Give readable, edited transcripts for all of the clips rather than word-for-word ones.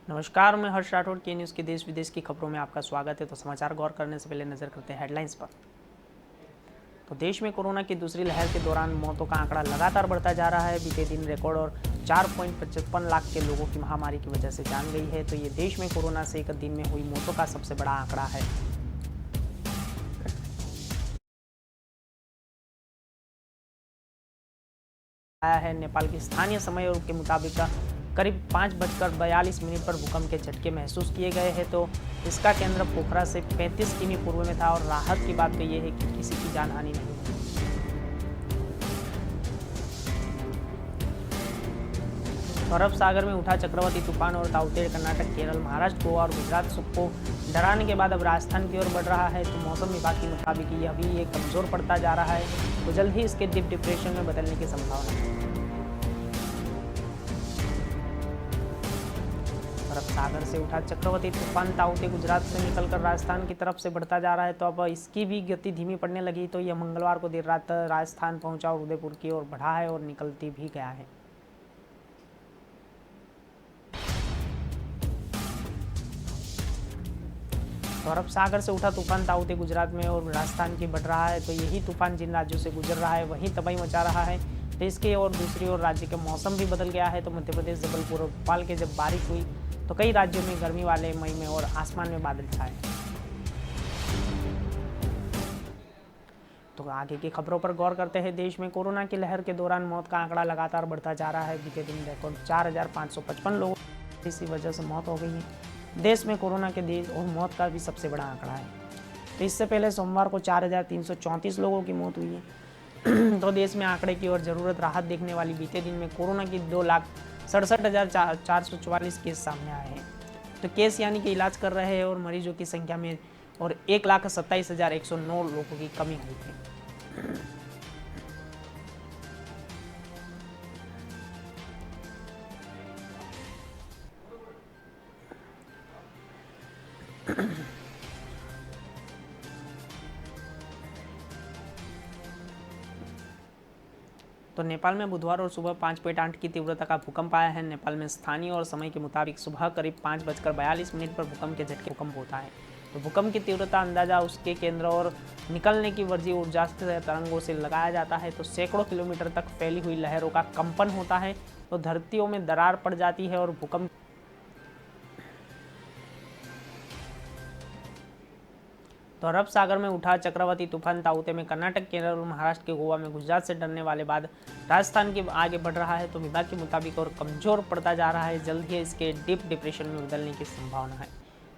नमस्कार, मैं हर्ष राठौड़ के न्यूज़ के देश विदेश की खबरों में आपका स्वागत है। तो समाचार गौर करने से पहले नजर करते हैं हेडलाइंस पर। तो देश में कोरोना की दूसरी लहर के दौरान मौतों का आंकड़ा लगातार बढ़ता जा रहा है। बीते दिन रिकॉर्ड और 4.55 लाख के लोगों की महामारी की वजह से जान गई है। तो ये देश में कोरोना से एक दिन में हुई मौतों का सबसे बड़ा आंकड़ा है। आया है नेपाल के स्थानीय समय के मुताबिक करीब 5:42 पर भूकंप के झटके महसूस किए गए हैं। तो इसका केंद्र पोखरा से 35 किमी पूर्व में था और राहत की बात तो ये है कि किसी की जान हानि नहीं हुई। तो अरब सागर में उठा चक्रवाती तूफान और ताउते कर्नाटक, केरल, महाराष्ट्र, गोवा और गुजरात सबको डराने के बाद अब राजस्थान की ओर बढ़ रहा है। तो मौसम विभाग के मुताबिक यह अभी ये कमजोर पड़ता जा रहा है, तो जल्द ही इसके डीप डिप्रेशन में बदलने की संभावना है। अरब सागर से उठा चक्रवाती तूफान ताउते गुजरात से निकलकर राजस्थान की तरफ से बढ़ता जा रहा है। तो अब इसकी भी गति धीमी पड़ने लगी। तो यह मंगलवार को देर रात राजस्थान पहुंचा और उदयपुर की ओर बढ़ा है और निकलती भी गया है। तो अरब सागर से उठा तूफान ताउते गुजरात में और राजस्थान की बढ़ रहा है। तो यही तूफान जिन राज्यों से गुजर रहा है वहीं तबाही मचा रहा है। तो इसके और दूसरी ओर राज्य का मौसम भी बदल गया है। तो मध्य प्रदेश, जबलपुर और भोपाल के जब बारिश हुई तो कई राज्यों में गर्मी वाले मई में और आसमान में बादल छाए। तो आगे की खबरों पर गौर करते हैं। देश में कोरोना की लहर के दौरान मौत का आंकड़ा लगातार बढ़ता जा रहा है। बीते दिन रिकॉर्ड 4,555 लोगों की इसी वजह से मौत हो गई है। देश में कोरोना के देश और मौत का भी सबसे बड़ा आंकड़ा है। तो इससे पहले सोमवार को 4,334 लोगों की मौत हुई है। तो देश में आंकड़े की ओर जरूरत राहत देखने वाली बीते दिन में कोरोना की 2,67,444 केस सामने आए हैं। तो केस यानी कि इलाज कर रहे हैं और मरीजों की संख्या में और 1,27,109 लोगों की कमी हुई थी। तो नेपाल में बुधवार और सुबह 5.8 की तीव्रता का भूकंप आया है। नेपाल में स्थानीय और समय के मुताबिक सुबह करीब 5:42 पर भूकंप के झटके भूकंप होता है। तो भूकंप की तीव्रता अंदाजा उसके केंद्र और निकलने की वर्जी ऊर्जा तरंगों से लगाया जाता है। तो सैकड़ों किलोमीटर तक फैली हुई लहरों का कंपन होता है। तो धरतियों में दरार पड़ जाती है और भूकंप तो अरब सागर में उठा चक्रवाती तूफान ताउते में कर्नाटक, केरल और महाराष्ट्र के गोवा में गुजरात से डरने वाले बाद राजस्थान के आगे बढ़ रहा है। तो विभाग के मुताबिक और कमजोर पड़ता जा रहा है। जल्द ही इसके डीप डिप्रेशन में बदलने की संभावना है।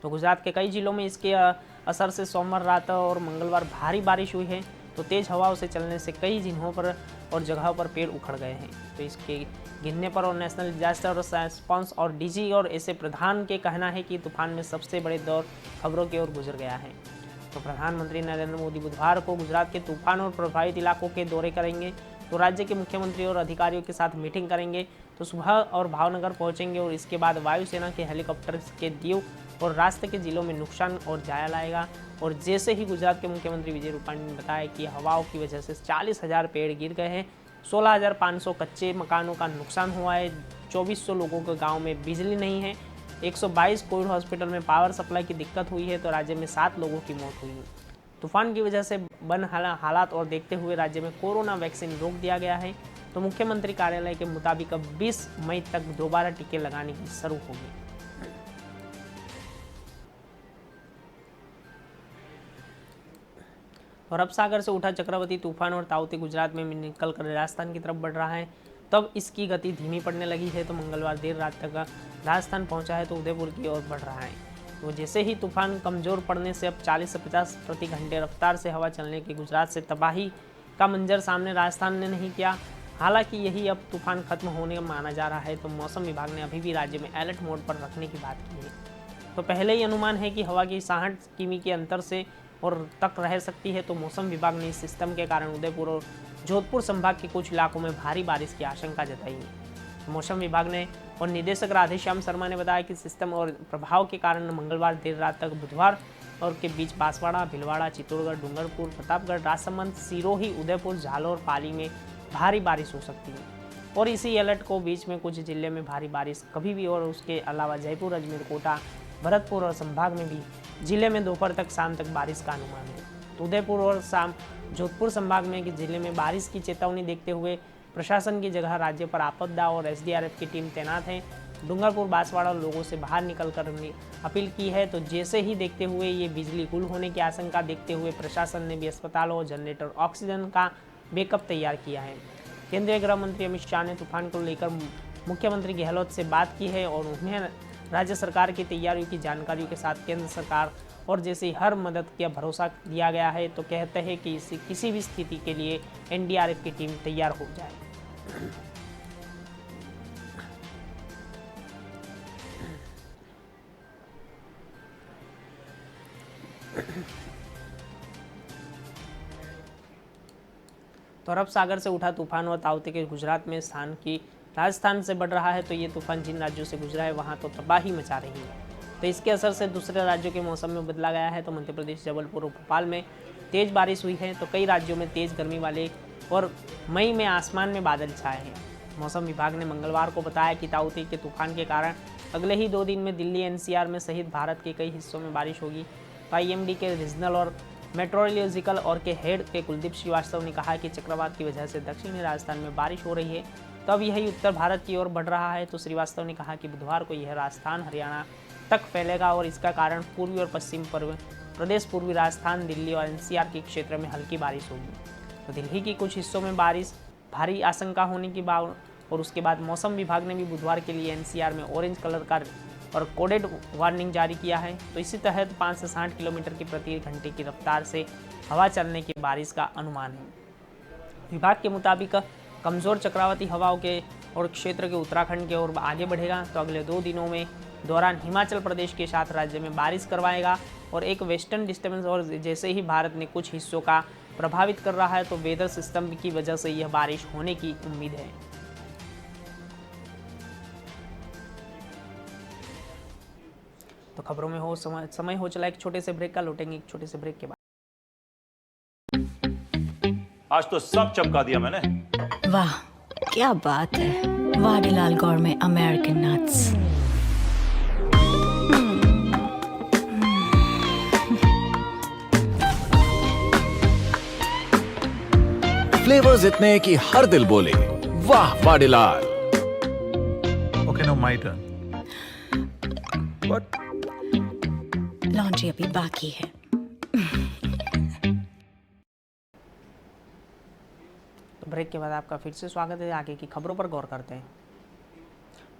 तो गुजरात के कई जिलों में इसके असर से सोमवार रात और मंगलवार भारी बारिश हुई है। तो तेज हवाओं से चलने से कई जिलों पर और जगहों पर पेड़ उखड़ गए हैं। तो इसके गिरने पर और नेशनल डिजास्टर रिस्पांस और डीजी और ऐसे प्रधान के कहना है कि तूफान में सबसे बड़े दौर खबरों की ओर गुजर गया है। तो प्रधानमंत्री नरेंद्र मोदी बुधवार को गुजरात के तूफान और प्रभावित इलाकों के दौरे करेंगे। तो राज्य के मुख्यमंत्री और अधिकारियों के साथ मीटिंग करेंगे। तो सुबह और भावनगर पहुंचेंगे और इसके बाद वायुसेना के हेलीकॉप्टर के दीव और रास्ते के जिलों में नुकसान और जायजा लाएगा। और जैसे ही गुजरात के मुख्यमंत्री विजय रूपाणी ने बताया कि हवाओं की वजह से 40,000 पेड़ गिर गए हैं, 16,500 कच्चे मकानों का नुकसान हुआ है, 2,400 लोगों के गाँव में बिजली नहीं है, 122 कोविड हॉस्पिटल में पावर सप्लाई की दिक्कत हुई है। तो राज्य में 7 लोगों की मौत हुई है। तूफान की वजह से बन हालात और देखते हुए राज्य में कोरोना वैक्सीन रोक दिया गया है। तो मुख्यमंत्री कार्यालय के मुताबिक अब 20 मई तक दोबारा टीके लगाने की शुरू होगी। और अरब सागर से उठा चक्रवाती तूफान और ताउते गुजरात में निकलकर राजस्थान की तरफ बढ़ रहा है। तब इसकी गति धीमी पड़ने लगी है। तो मंगलवार देर रात तक राजस्थान पहुंचा है तो उदयपुर की ओर बढ़ रहा है। तो जैसे ही तूफान कमजोर पड़ने से अब 40 से 50 प्रति घंटे रफ्तार से हवा चलने की गुजरात से तबाही का मंजर सामने राजस्थान ने नहीं किया। हालांकि यही अब तूफान खत्म होने माना जा रहा है। तो मौसम विभाग ने अभी भी राज्य में अलर्ट मोड पर रखने की बात की है। तो पहले ही अनुमान है कि हवा की 60 किमी के अंतर से और तक रह सकती है। तो मौसम विभाग ने इस सिस्टम के कारण उदयपुर और जोधपुर संभाग के कुछ इलाकों में भारी बारिश की आशंका जताई है। मौसम विभाग ने और निदेशक राधेश्याम शर्मा ने बताया कि सिस्टम और प्रभाव के कारण मंगलवार देर रात तक बुधवार और के बीच बांसवाड़ा, भिलवाड़ा, चित्तौड़गढ़, डूंगरपुर, प्रतापगढ़, राजसमंद, सिरोही, उदयपुर, जालौर, पाली में भारी बारिश हो सकती है। और इसी अलर्ट को बीच में कुछ जिले में भारी बारिश कभी भी, और उसके अलावा जयपुर, अजमेर, कोटा, भरतपुर और संभाग में भी जिले में दोपहर तक शाम तक बारिश का अनुमान है। तो उदयपुर और शाम जोधपुर संभाग में कि जिले में बारिश की चेतावनी देखते हुए प्रशासन की जगह राज्य पर आपदा और एसडीआरएफ की टीम तैनात है। डूंगरपुर, बांसवाड़ा लोगों से बाहर निकल कर अपील की है। तो जैसे ही देखते हुए ये बिजली गुल होने की आशंका देखते हुए प्रशासन ने भी अस्पतालों और जनरेटर ऑक्सीजन का बैकअप तैयार किया है। केंद्रीय गृह मंत्री अमित शाह ने तूफान को लेकर मुख्यमंत्री गहलोत से बात की है और उन्हें राज्य सरकार की तैयारियों की जानकारियों के साथ केंद्र सरकार और जैसे हर मदद का भरोसा दिया गया है। तो कहते हैं कि किसी भी स्थिति के लिए एनडीआरएफ की टीम तैयार हो जाए। तो अरब सागर से उठा तूफान और ताउते के गुजरात में स्थान की राजस्थान से बढ़ रहा है। तो ये तूफान जिन राज्यों से गुजरा है वहाँ तो तबाही मचा रही है। तो इसके असर से दूसरे राज्यों के मौसम में बदला गया है। तो मध्य प्रदेश, जबलपुर और भोपाल में तेज़ बारिश हुई है। तो कई राज्यों में तेज़ गर्मी वाले और मई में आसमान में बादल छाए हैं। मौसम विभाग ने मंगलवार को बताया कि ताउते के तूफान के कारण अगले ही 2 दिन में दिल्ली, एनसीआर में सहित भारत के कई हिस्सों में बारिश होगी। तो आईएमडी के रीजनल और मेट्रोलॉजिकल और के हेड के कुलदीप श्रीवास्तव ने कहा कि चक्रवात की वजह से दक्षिणी राजस्थान में बारिश हो रही है। तो अब यही उत्तर भारत की ओर बढ़ रहा है। तो श्रीवास्तव ने कहा कि बुधवार को यह राजस्थान, हरियाणा तक फैलेगा और इसका कारण पूर्वी और पश्चिम प्रदेश, पूर्वी राजस्थान, दिल्ली और एनसीआर के क्षेत्र में हल्की बारिश होगी। तो दिल्ली की कुछ हिस्सों में बारिश भारी आशंका होने की बात, और उसके बाद मौसम विभाग ने भी बुधवार के लिए एनसीआर में ऑरेंज कलर का और कोडेड वार्निंग जारी किया है। तो इसी तहत 5 से 60 किलोमीटर की प्रति घंटे की रफ्तार से हवा चलने की बारिश का अनुमान है। विभाग के मुताबिक कमज़ोर चक्रवाती हवाओं के और क्षेत्र के उत्तराखंड की ओर आगे बढ़ेगा। तो अगले 2 दिनों में दौरान हिमाचल प्रदेश के साथ राज्य में बारिश करवाएगा और एक वेस्टर्न डिस्टर्बेंस और जैसे ही भारत ने कुछ हिस्सों का प्रभावित कर रहा है तो वेदर सिस्टम की वजह से यह बारिश होने की उम्मीद है। तो खबरों में समय हो चला एक छोटे से ब्रेक का। लौटेंगे एक छोटे से ब्रेक के बाद। आज तो सब चमका दिया मैंने। वाह क्या बात है, Vadilal gourmet American nuts. Flavours इतने कि हर दिल बोले वाह Vadilal. Okay no my turn. What? Laundry अभी बाकी है। तो ब्रेक के बाद आपका फिर से स्वागत है। आगे की खबरों पर गौर करते हैं।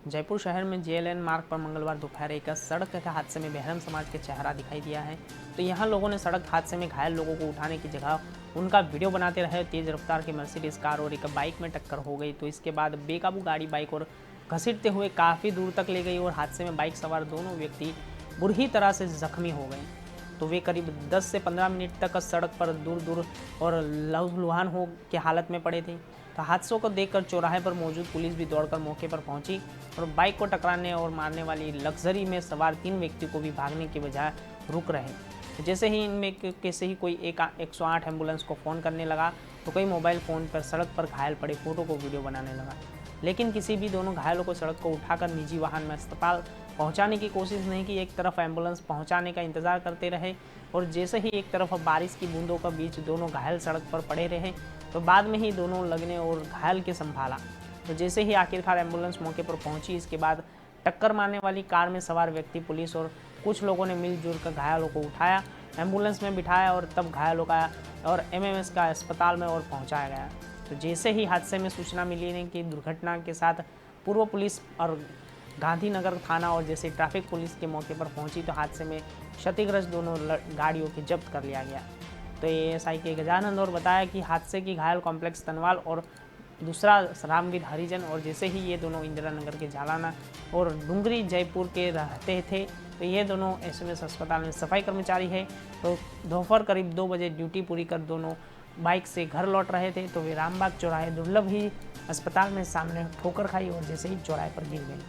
जयपुर शहर में जेएलएन मार्ग पर मंगलवार दोपहर एक सड़क के हादसे में बेहरम समाज के चेहरा दिखाई दिया है। तो यहाँ लोगों ने सड़क हादसे में घायल लोगों को उठाने की जगह उनका वीडियो बनाते रहे। तेज रफ्तार की मर्सिडीज कार और एक बाइक में टक्कर हो गई। तो इसके बाद बेकाबू गाड़ी बाइक और घसीटते हुए काफ़ी दूर तक ले गई और हादसे में बाइक सवार दोनों व्यक्ति बुरी तरह से जख्मी हो गए। तो वे करीब 10 से 15 मिनट तक सड़क पर दूर दूर और लहूलुहान हो के हालत में पड़े थे। तो हादसों को देखकर चौराहे पर मौजूद पुलिस भी दौड़कर मौके पर पहुंची और बाइक को टकराने और मारने वाली लग्जरी में सवार 3 व्यक्तियों को भी भागने की बजाय रुक रहे। जैसे ही इनमें कैसे ही कोई 108 एम्बुलेंस को फ़ोन करने लगा तो कोई मोबाइल फ़ोन पर सड़क पर घायल पड़े फोटो को वीडियो बनाने लगा। लेकिन किसी भी दोनों घायलों को सड़क को उठाकर निजी वाहन में अस्पताल पहुंचाने की कोशिश नहीं की। एक तरफ एम्बुलेंस पहुंचाने का इंतज़ार करते रहे और जैसे ही एक तरफ बारिश की बूंदों का बीच दोनों घायल सड़क पर पड़े रहे तो बाद में ही दोनों लगने और घायल के संभाला। तो जैसे ही आखिरकार एम्बुलेंस मौके पर पहुंची, इसके बाद टक्कर मारने वाली कार में सवार व्यक्ति, पुलिस और कुछ लोगों ने मिलजुल कर घायलों को उठाया, एम्बुलेंस में बिठाया और तब घायलों का और एमएमएस का अस्पताल में और पहुँचाया गया। तो जैसे ही हादसे में सूचना मिली ने कि दुर्घटना के साथ पूर्व पुलिस और गांधीनगर थाना और जैसे ट्रैफिक पुलिस के मौके पर पहुंची तो हादसे में क्षतिग्रस्त दोनों गाड़ियों की जब्त कर लिया गया। तो एएसआई के गजानंद और बताया कि हादसे की घायल कॉम्प्लेक्स तनवाल और दूसरा रामवीर हरिजन और जैसे ही ये दोनों इंदिरा नगर के जालाना और डुंगरी जयपुर के रहते थे। तो ये दोनों एसएमएस अस्पताल में सफाई कर्मचारी है। तो दोपहर करीब 2 बजे ड्यूटी पूरी कर दोनों बाइक से घर लौट रहे थे। तो वे रामबाग चौराहे दुर्लभ ही अस्पताल में सामने ठोकर खाई और जैसे ही चौराहे पर गिर गई।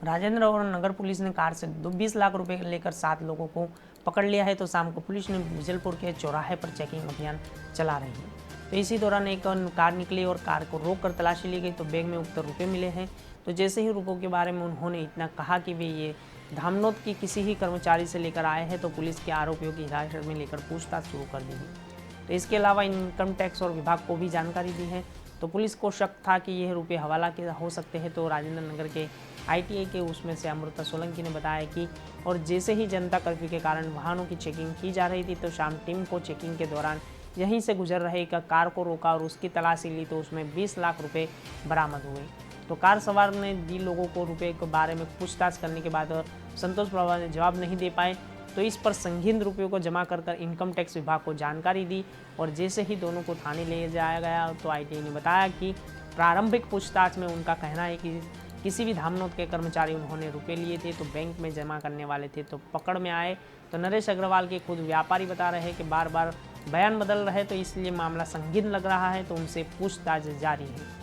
राजेंद्र और नगर पुलिस ने कार से 20 लाख रुपए लेकर 7 लोगों को पकड़ लिया है। तो शाम को पुलिस ने विजलपुर के चौराहे पर चेकिंग अभियान चला रही है। तो इसी दौरान एक कार निकली और कार को रोककर तलाशी ली गई। तो बैग में उक्त रुपए मिले हैं। तो जैसे ही रुपयों के बारे में उन्होंने इतना कहा कि वे ये धामनोद की किसी ही कर्मचारी से लेकर आए हैं, तो पुलिस के आरोपियों की हिरासत में लेकर पूछताछ शुरू कर दी है। तो इसके अलावा इनकम टैक्स और विभाग को भी जानकारी दी है। तो पुलिस को शक था कि यह रुपये हवाला के हो सकते हैं। तो राजेंद्र नगर के ITI के उसमें से अमृता सोलंकी ने बताया कि और जैसे ही जनता कर्फ्यू के कारण वाहनों की चेकिंग की जा रही थी, तो शाम टीम को चेकिंग के दौरान यहीं से गुजर रहे एक कार को रोका और उसकी तलाशी ली। तो उसमें 20 लाख रुपए बरामद हुए। तो कार सवार ने दी लोगों को रुपए के बारे में पूछताछ करने के बाद संतोष प्रभा ने जवाब नहीं दे पाए। तो इस पर संगीन रुपयों को जमा कर इनकम टैक्स विभाग को जानकारी दी और जैसे ही दोनों को थाने ले जाया गया, तो ITI ने बताया कि प्रारंभिक पूछताछ में उनका कहना है कि किसी भी धामनोद के कर्मचारी उन्होंने रुपए लिए थे, तो बैंक में जमा करने वाले थे, तो पकड़ में आए। तो नरेश अग्रवाल के खुद व्यापारी बता रहे हैं कि बार बार बयान बदल रहे, तो इसलिए मामला संगीन लग रहा है। तो उनसे पूछताछ जारी है।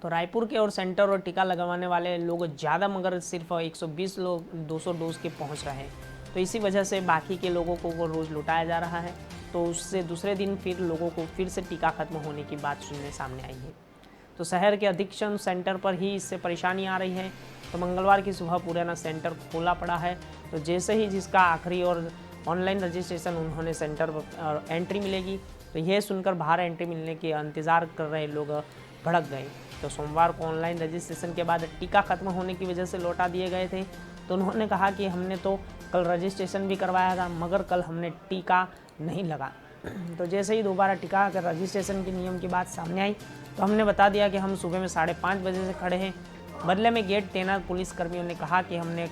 तो रायपुर के और सेंटर और टीका लगवाने वाले लोग ज़्यादा, मगर सिर्फ 120 लोग 200 डोज के पहुंच रहे हैं। तो इसी वजह से बाकी के लोगों को वो रोज़ लुटाया जा रहा है। तो उससे दूसरे दिन फिर लोगों को फिर से टीका खत्म होने की बात सुनने सामने आई है। तो शहर के अधिकतर सेंटर पर ही इससे परेशानी आ रही है। तो मंगलवार की सुबह पुराना सेंटर खोला पड़ा है। तो जैसे ही जिसका आखिरी और ऑनलाइन रजिस्ट्रेशन उन्होंने सेंटर पर एंट्री मिलेगी, तो यह सुनकर बाहर एंट्री मिलने के इंतज़ार कर रहे लोग भड़क गए। तो सोमवार को ऑनलाइन रजिस्ट्रेशन के बाद टीका खत्म होने की वजह से लौटा दिए गए थे। तो उन्होंने कहा कि हमने तो कल रजिस्ट्रेशन भी करवाया था, मगर कल हमने टीका नहीं लगा। तो जैसे ही दोबारा टीका का रजिस्ट्रेशन के नियम की बात सामने आई, तो हमने बता दिया कि हम सुबह में 5:30 बजे से खड़े हैं। बदले में गेट तैनात पुलिसकर्मियों ने कहा कि हमने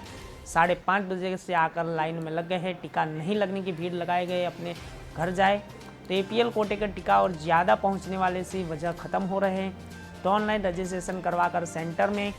5:30 बजे से आकर लाइन में लग गए हैं, टीका नहीं लगने की भीड़ लगाए गए, अपने घर जाए। तो APL कोटे का टीका और ज़्यादा पहुँचने वाले से वजह ख़त्म हो रहे हैं। तो ऑनलाइन रजिस्ट्रेशन करवाकर सेंटर में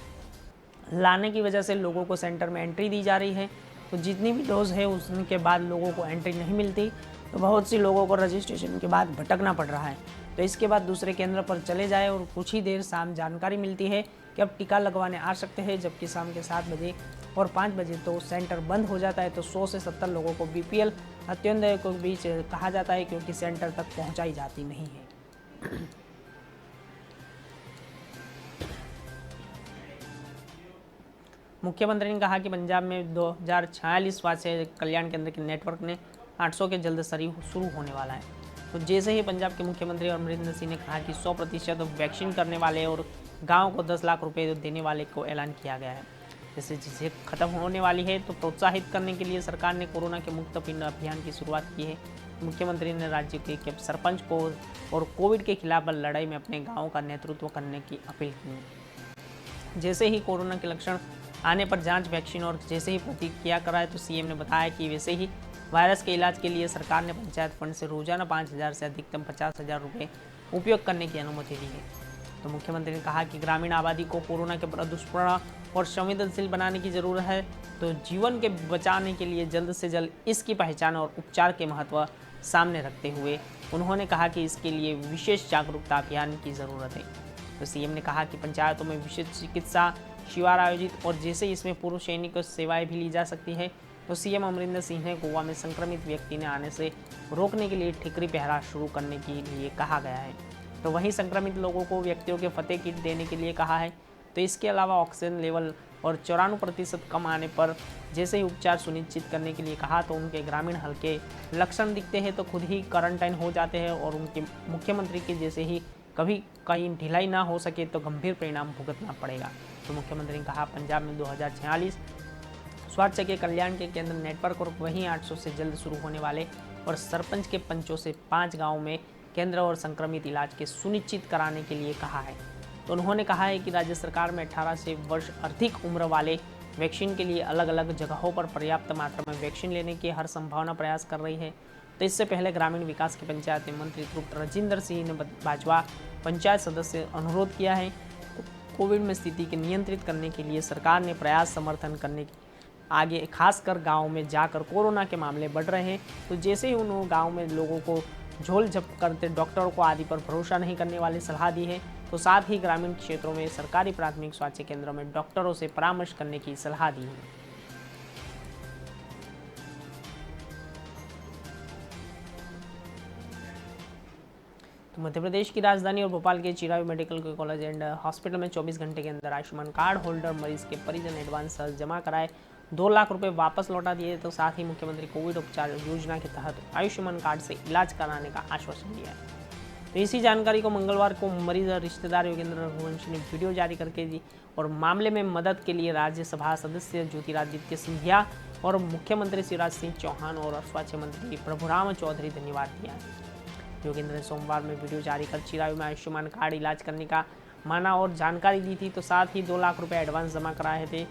लाने की वजह से लोगों को सेंटर में एंट्री दी जा रही है। तो जितनी भी डोज है उसके बाद लोगों को एंट्री नहीं मिलती, तो बहुत सी लोगों को रजिस्ट्रेशन के बाद भटकना पड़ रहा है। तो इसके बाद दूसरे केंद्र पर चले जाए और कुछ ही देर शाम जानकारी मिलती है कि अब टीका लगवाने आ सकते हैं, जबकि शाम के 7 बजे और 5 बजे तो सेंटर बंद हो जाता है। तो 100 से 70 लोगों को BPL अत्यंत के बीच कहा जाता है, क्योंकि सेंटर तक पहुँचाई जाती नहीं है। मुख्यमंत्री ने कहा कि पंजाब में 2046 स्वास्थ्य कल्याण केंद्र के नेटवर्क ने 800 के जल्द शुरू होने वाला है। तो जैसे ही पंजाब के मुख्यमंत्री अमरिंदर सिंह ने कहा कि 100% वैक्सीन करने वाले और गांव को 10 लाख रुपए देने वाले को ऐलान किया गया है। जैसे जिसे खत्म होने वाली है, तो प्रोत्साहित करने के लिए सरकार ने कोरोना के मुक्त पिंड अभियान की शुरुआत की है। मुख्यमंत्री ने राज्य के सरपंच को और कोविड के खिलाफ लड़ाई में अपने गाँव का नेतृत्व करने की अपील की। जैसे ही कोरोना के लक्षण आने पर जांच, वैक्सीन और जैसे ही प्रतिक्रिया कराए, तो CM ने बताया कि वैसे ही वायरस के इलाज के लिए सरकार ने पंचायत फंड से रोजाना 5,000 से अधिकतम 50,000 रुपये उपयोग करने की अनुमति दी है। तो मुख्यमंत्री ने कहा कि ग्रामीण आबादी को कोरोना के दुष्प्रभाव और संवेदनशील बनाने की ज़रूरत है। तो जीवन के बचाने के लिए जल्द से जल्द इसकी पहचान और उपचार के महत्व सामने रखते हुए उन्होंने कहा कि इसके लिए विशेष जागरूकता अभियान की ज़रूरत है। तो CM ने कहा कि पंचायतों में विशेष चिकित्सा शिविर आयोजित और जैसे इसमें पूर्व सैनिक सेवाएं भी ली जा सकती है। तो CM अमरिंदर सिंह ने गोवा में संक्रमित व्यक्ति ने आने से रोकने के लिए ठिकरी पहरा शुरू करने के लिए कहा गया है। तो वहीं संक्रमित लोगों को व्यक्तियों के फतेह किट देने के लिए कहा है। तो इसके अलावा ऑक्सीजन लेवल और 94% कम आने पर जैसे ही उपचार सुनिश्चित करने के लिए कहा। तो उनके ग्रामीण हल्के लक्षण दिखते हैं तो खुद ही क्वारंटाइन हो जाते हैं और उनके मुख्यमंत्री के जैसे ही कभी कहीं ढिलाई ना हो सके तो गंभीर परिणाम भुगतना पड़ेगा। तो मुख्यमंत्री ने कहा पंजाब में 2046 स्वास्थ्य के कल्याण के केंद्र नेटवर्क और वहीं 800 से जल्द शुरू होने वाले और सरपंच के पंचों से 5 गाँव में केंद्र और संक्रमित इलाज के सुनिश्चित कराने के लिए कहा है। तो उन्होंने कहा है कि राज्य सरकार में 18 से वर्ष अधिक उम्र वाले वैक्सीन के लिए अलग अलग जगहों पर पर्याप्त मात्रा में वैक्सीन लेने की हर संभावना प्रयास कर रही है। तो इससे पहले ग्रामीण विकास के पंचायत मंत्री तृप्त राजिंदर सिंह ने बाजवा पंचायत सदस्य से अनुरोध किया है कोविड में स्थिति को नियंत्रित करने के लिए सरकार ने प्रयास समर्थन करने की आगे खासकर गाँव में जाकर कोरोना के मामले बढ़ रहे हैं। तो जैसे ही उन गाँव में लोगों को झोल जब्त करते डॉक्टरों को आदि पर भरोसा नहीं करने वाली सलाह दी है। तो साथ ही ग्रामीण क्षेत्रों में सरकारी प्राथमिक स्वास्थ्य केंद्रों में डॉक्टरों से परामर्श करने की सलाह दी है। तो मध्य प्रदेश की राजधानी और भोपाल के Chirayu medical college and hospital में 24 घंटे के अंदर आयुष्मान कार्ड होल्डर मरीज के परिजन एडवांस जमा कराए 2 लाख रुपए वापस लौटा दिए। तो साथ ही मुख्यमंत्री कोविड उपचार योजना के तहत आयुष्मान कार्ड से इलाज कराने का आश्वासन दिया है। तो इसी जानकारी को मंगलवार को मरीज और रिश्तेदार योगेंद्र रघुवंशी ने वीडियो जारी करके दी और मामले में मदद के लिए राज्यसभा सदस्य ज्योतिरादित्य सिंधिया और मुख्यमंत्री शिवराज सिंह चौहान और स्वास्थ्य मंत्री प्रभुराम चौधरी धन्यवाद दिया है। योगेंद्र ने सोमवार में वीडियो जारी कर चिरायू में आयुष्मान कार्ड इलाज करने का माना और जानकारी दी थी। तो साथ ही 2 लाख रुपए एडवांस जमा कराए थे।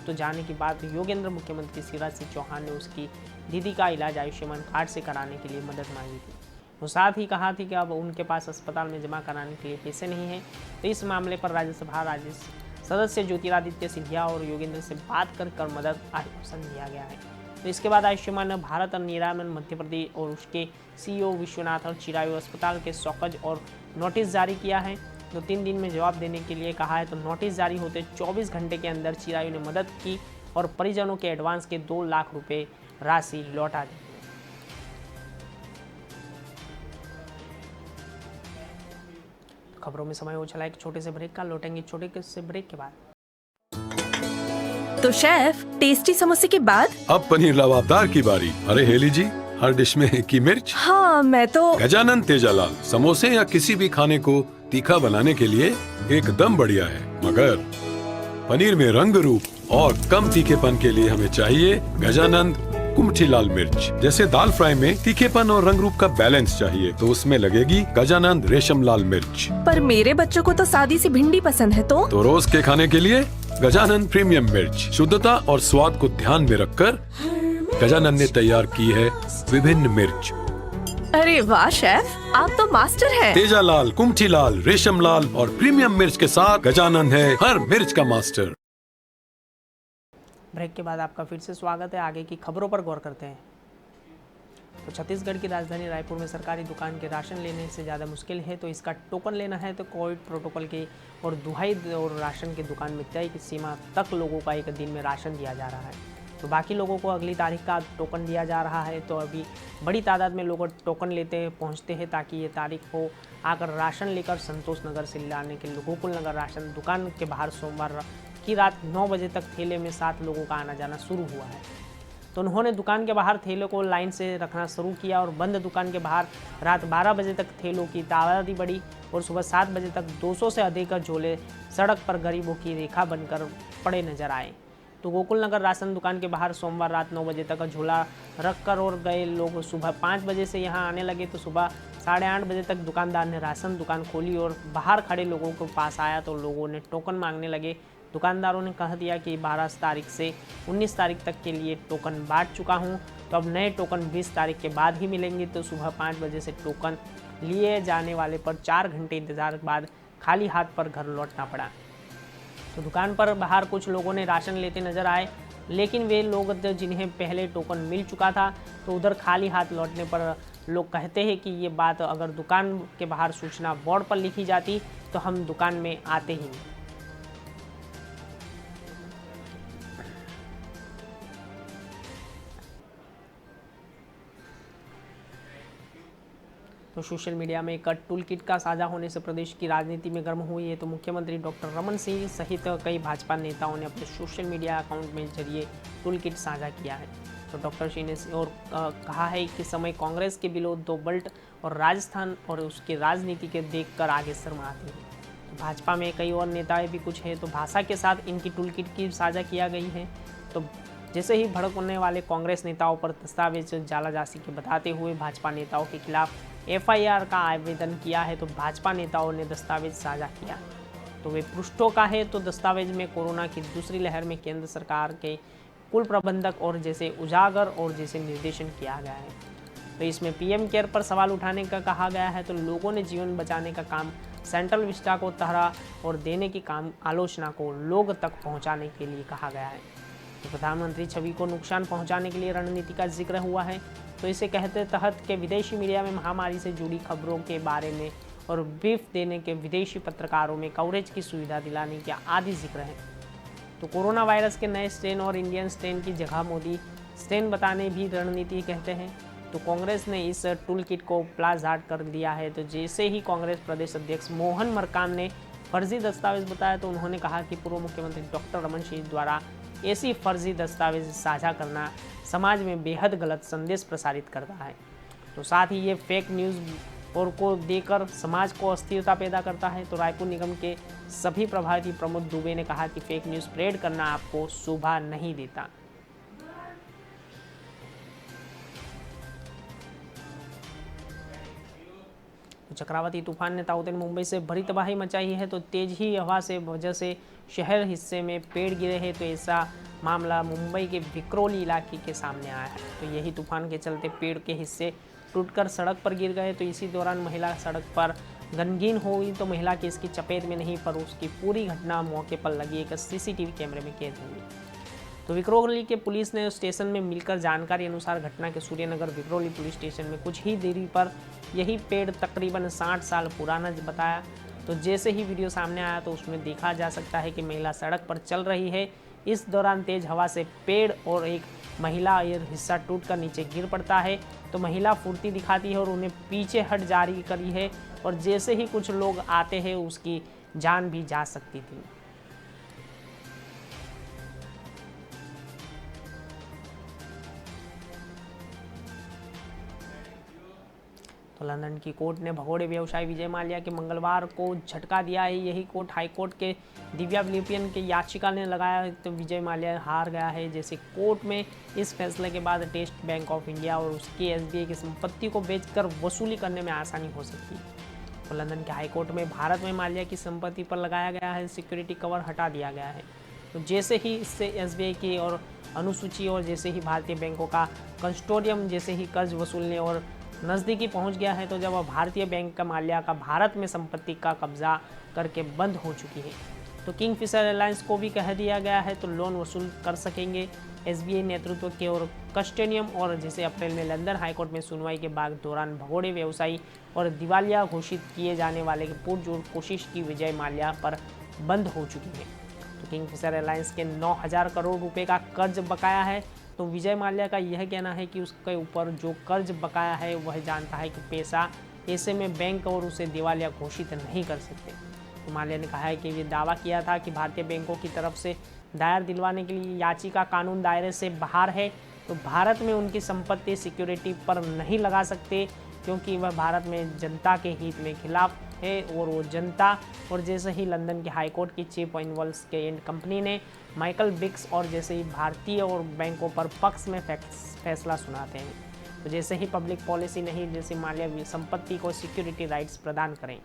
तो जाने के बाद योगेंद्र मुख्यमंत्री शिवराज सिंह चौहान ने उसकी दीदी का इलाज आयुष्मान कार्ड से कराने के लिए मदद मांगी थी। वो साथ ही कहा थी कि अब उनके पास अस्पताल में जमा कराने के लिए पैसे नहीं हैं। तो इस मामले पर राज्यसभा सदस्य ज्योतिरादित्य सिंधिया और योगेंद्र से बात कर मदद आश्वासन दिया गया है। तो इसके बाद आयुष्मान भारत और निरामन मध्य प्रदेश और उसके सीईओ विश्वनाथ और चिरायू अस्पताल के शौकज और नोटिस जारी किया है। तो 3 दिन में जवाब देने के लिए कहा है। तो नोटिस जारी होते 24 घंटे के अंदर चिरायू ने मदद की और परिजनों के एडवांस के 2 लाख रुपए राशि लौटा दी। खबरों में समय हो चला एक छोटे से ब्रेक का, लौटेंगे छोटे से ब्रेक के बाद। तो शेफ, टेस्टी समोसे के बाद अब पनीर लबाबदार की बारी। अरे हेली जी, हर डिश में एक ही मिर्च। हाँ, मैं तो गजानन तेजालाल समोसे या किसी भी खाने को तीखा बनाने के लिए एकदम बढ़िया है, मगर पनीर में रंग रूप और कम तीखेपन के लिए हमें चाहिए गजानन कुमठी लाल मिर्च। जैसे दाल फ्राई में तीखेपन और रंग रूप का बैलेंस चाहिए, तो उसमें लगेगी गजानन रेशम लाल मिर्च। पर मेरे बच्चों को तो सादी सी भिंडी पसंद है। तो रोज के खाने के लिए गजानन प्रीमियम मिर्च। शुद्धता और स्वाद को ध्यान में रखकर गजानन ने तैयार की है विभिन्न मिर्च। अरे वाह शेफ, आप तो मास्टर हैं। तेजालाल, कुमठी लाल, रेशम लाल और प्रीमियम मिर्च के साथ गजानन है हर मिर्च का मास्टर। ब्रेक के बाद आपका फिर से स्वागत है। आगे की खबरों पर गौर करते हैं। तो छत्तीसगढ़ की राजधानी रायपुर में सरकारी दुकान के राशन लेने से ज़्यादा मुश्किल है। तो इसका टोकन लेना है तो कोविड प्रोटोकॉल के और दुहाई और राशन की दुकान में तय की सीमा तक लोगों का एक दिन में राशन दिया जा रहा है। तो बाकी लोगों को अगली तारीख का टोकन दिया जा रहा है। तो अभी बड़ी तादाद में लोग टोकन लेते पहुंचते हैं ताकि ये तारीख को आकर राशन लेकर संतोष नगर से लाने के लिए गोकुल नगर राशन दुकान के बाहर सोमवार की रात 9 बजे तक ठेले में 7 लोगों का आना जाना शुरू हुआ है। तो उन्होंने दुकान के बाहर ठेलों को लाइन से रखना शुरू किया और बंद दुकान के बाहर रात 12 बजे तक ठेलों की तादादी बढ़ी और सुबह 7 बजे तक 200 से अधिक झोले सड़क पर गरीबों की रेखा बनकर पड़े नजर आए। तो गोकुल नगर राशन दुकान के बाहर सोमवार रात 9 बजे तक झोला रख कर और गए लोग सुबह 5 बजे से यहां आने लगे। तो सुबह 8:30 बजे तक दुकानदार ने राशन दुकान खोली और बाहर खड़े लोगों के पास आया तो लोगों ने टोकन मांगने लगे। दुकानदारों ने कह दिया कि 12 तारीख से 19 तारीख तक के लिए टोकन बांट चुका हूं, तो अब नए टोकन 20 तारीख के बाद ही मिलेंगे। तो सुबह 5 बजे से टोकन लिए जाने वाले पर 4 घंटे इंतजार के बाद खाली हाथ पर घर लौटना पड़ा। तो दुकान पर बाहर कुछ लोगों ने राशन लेते नजर आए, लेकिन वे लोग जिन्हें पहले टोकन मिल चुका था तो उधर खाली हाथ लौटने पर लोग कहते हैं कि ये बात अगर दुकान के बाहर सूचना बोर्ड पर लिखी जाती तो हम दुकान में आते ही नहीं। तो सोशल मीडिया में एक टूल किट का साझा होने से प्रदेश की राजनीति में गर्म हुई है। तो मुख्यमंत्री डॉक्टर रमन सिंह सहित कई भाजपा नेताओं ने अपने सोशल मीडिया अकाउंट में जरिए टूल किट साझा किया है। तो डॉक्टर सिंह ने और कहा है कि समय कांग्रेस के विरोध 2 बल्ट और राजस्थान और उसके राजनीति के देखकर आगे शर्माते हैं। तो भाजपा में कई और नेताएं भी कुछ हैं। तो भाषा के साथ इनकी टूल किट की साझा किया गई है। तो जैसे ही भड़कने वाले कांग्रेस नेताओं पर दस्तावेज जालाजासी के बताते हुए भाजपा नेताओं के खिलाफ FIR का आवेदन किया है। तो भाजपा नेताओं ने दस्तावेज साझा किया तो वे पृष्ठों का है। तो दस्तावेज में कोरोना की दूसरी लहर में केंद्र सरकार के कुल प्रबंधक और जैसे उजागर और जैसे निर्देशन किया गया है। तो इसमें PM केयर पर सवाल उठाने का कहा गया है। तो लोगों ने जीवन बचाने का काम सेंट्रल विस्टा को तहरा और देने की काम आलोचना को लोग तक पहुंचाने के लिए कहा गया है। तो प्रधानमंत्री छवि को नुकसान पहुंचाने के लिए रणनीति का जिक्र हुआ है। तो इसे कहते तहत के विदेशी मीडिया में महामारी से जुड़ी खबरों के बारे में और ब्रीफ देने के विदेशी पत्रकारों में कवरेज की सुविधा दिलाने के आदि जिक्र है। तो कोरोना वायरस के नए स्ट्रेन और इंडियन स्ट्रेन की जगह मोदी स्ट्रेन बताने भी रणनीति कहते हैं। तो कांग्रेस ने इस टूल किट को प्लाजार्ड कर दिया है। तो जैसे ही कांग्रेस प्रदेश अध्यक्ष मोहन मरकाम ने फर्जी दस्तावेज बताया तो उन्होंने कहा कि पूर्व मुख्यमंत्री डॉक्टर रमन सिंह द्वारा ऐसी फर्जी दस्तावेज साझा करना समाज में बेहद गलत संदेश प्रसारित करता है। तो साथ ही ये फेक न्यूज़ और को देकर समाज को अस्थिरता पैदा करता है। तो रायपुर निगम के सभी प्रभारी प्रमोद दुबे ने कहा कि फेक न्यूज़ स्प्रेड करना आपको शोभा नहीं देता। चक्रवाती तूफान ने ताउते मुंबई से भरी तबाही मचाई है। तो तेज ही हवा से वजह से शहर हिस्से में पेड़ गिरे हैं। तो ऐसा मामला मुंबई के विक्रोली इलाके के सामने आया है। तो यही तूफान के चलते पेड़ के हिस्से टूटकर सड़क पर गिर गए। तो इसी दौरान महिला सड़क पर गमगीन हो गई। तो महिला की इसकी चपेट में नहीं पर उसकी पूरी घटना मौके पर लगी एक सीसीटीवी कैमरे में कैद हुई। तो विक्रोली के पुलिस ने स्टेशन में मिलकर जानकारी अनुसार घटना के सूर्यनगर विक्रोली पुलिस स्टेशन में कुछ ही देरी पर यही पेड़ तकरीबन 60 साल पुराना बताया। तो जैसे ही वीडियो सामने आया तो उसमें देखा जा सकता है कि महिला सड़क पर चल रही है। इस दौरान तेज हवा से पेड़ और एक महिला ये हिस्सा टूटकर नीचे गिर पड़ता है। तो महिला फुर्ती दिखाती है और उन्हें पीछे हट जारी करी है और जैसे ही कुछ लोग आते हैं उसकी जान भी जा सकती थी। तो लंदन की कोर्ट ने भगोड़े व्यवसायी विजय माल्या के मंगलवार को झटका दिया है। यही कोर्ट हाईकोर्ट के दिव्या विलिपियन के याचिका ने लगाया तो विजय माल्या हार गया है। जैसे कोर्ट में इस फैसले के बाद टेस्ट बैंक ऑफ इंडिया और उसकी एसबीआई की संपत्ति को बेचकर वसूली करने में आसानी हो सकती है। तो लंदन के हाईकोर्ट में भारत में माल्या की संपत्ति पर लगाया गया है सिक्योरिटी कवर हटा दिया गया है। तो जैसे ही इससे एसबीआई की और अनुसूची और जैसे ही भारतीय बैंकों का कंस्टोडियम जैसे ही कर्ज वसूलने और नज़दीकी पहुंच गया है। तो जब भारतीय बैंक का माल्या का भारत में संपत्ति का कब्जा करके बंद हो चुकी है। तो किंगफिशर एयरलाइंस को भी कह दिया गया है तो लोन वसूल कर सकेंगे एसबीआई नेतृत्व के और कस्टोडियम। और जैसे अप्रैल में लंदन हाईकोर्ट में सुनवाई के बाद दौरान भगोड़े व्यवसायी और दिवालिया घोषित किए जाने वाले की पुरजोर कोशिश की विजय माल्या पर बंद हो चुकी है। तो किंगफिशर एयरलाइंस के 9,000 करोड़ रुपए का कर्ज बकाया है। तो विजय माल्या का यह कहना है कि उसके ऊपर जो कर्ज बकाया है वह जानता है कि पैसा ऐसे में बैंक और उसे दिवालिया घोषित नहीं कर सकते। तो माल्या ने कहा है कि ये दावा किया था कि भारतीय बैंकों की तरफ से दायर दिलवाने के लिए याचिका कानून दायरे से बाहर है। तो भारत में उनकी संपत्ति सिक्योरिटी पर नहीं लगा सकते क्योंकि वह भारत में जनता के हित में खिलाफ है और वो जनता। और जैसे ही लंदन के हाईकोर्ट की चीफ इन्वॉल्व्स के एंड कंपनी ने माइकल बिक्स और जैसे ही भारतीय और बैंकों पर पक्ष में फैसला सुनाते हैं। तो जैसे ही पब्लिक पॉलिसी नहीं जैसे माल्या संपत्ति को सिक्योरिटी राइट्स प्रदान करें।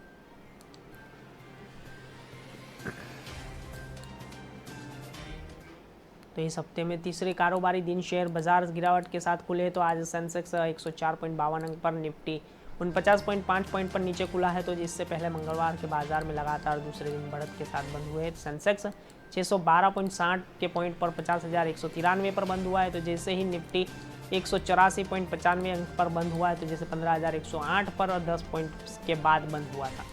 तो इस हफ्ते में तीसरे कारोबारी दिन शेयर बाजार गिरावट के साथ खुले। तो आज सेंसेक्स 104.52 अंक पर, निफ्टी 49.5 पॉइंट पर नीचे खुला है। तो जिससे पहले मंगलवार के बाजार में लगातार दूसरे दिन बढ़त के साथ बंद हुए। सेंसेक्स 612.60 के पॉइंट पर 50,193 पर बंद हुआ है। तो जैसे ही निफ्टी 184.95 अंक पर बंद हुआ है। तो जैसे 15,108 पर और 10 पॉइंट के बाद बंद हुआ था।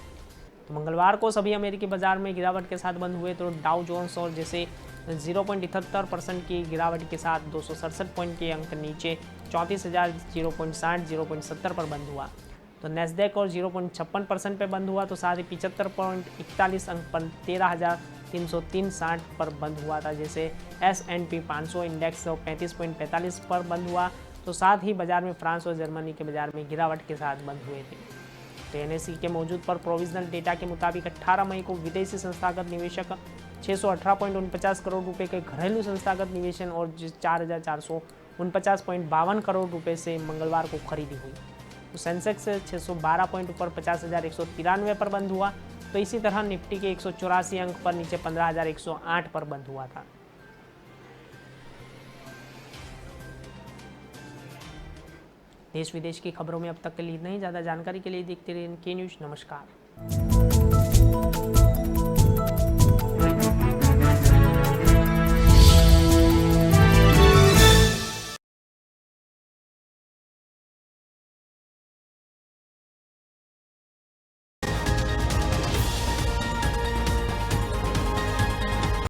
तो मंगलवार को सभी अमेरिकी बाजार में गिरावट के साथ बंद हुए। तो डाउ जोन्स और जैसे 0.78% की गिरावट के साथ 267 पॉइंट के अंक नीचे 34,060 पर बंद हुआ। तो नैस्डैक और 0.56% पे बंद हुआ। तो साथ ही 75.41 अंक पर 13,303 पर बंद हुआ था। जैसे S&P 500 इंडेक्स 35.45 पर बंद हुआ। तो साथ ही बाजार में फ्रांस और जर्मनी के बाजार में गिरावट के साथ बंद हुए थे। तो NSE के मौजूद पर प्रोविजनल डेटा के मुताबिक 18 मई को विदेशी संस्थागत निवेशक 618.49 करोड़ रुपए के घरेलू संस्थागत निवेशन और 4,449.52 करोड़ रुपए से मंगलवार को खरीदी हुई। तो सेंसेक्स 612 पॉइंट ऊपर 50,193 पर बंद हुआ। तो इसी तरह निफ्टी के 184 अंक पर नीचे 15,108 पर बंद हुआ था। देश विदेश की खबरों में अब तक के लिए नहीं, ज़्यादा जानकारी के लिए देखते रहिए के न्यूज़। नमस्कार।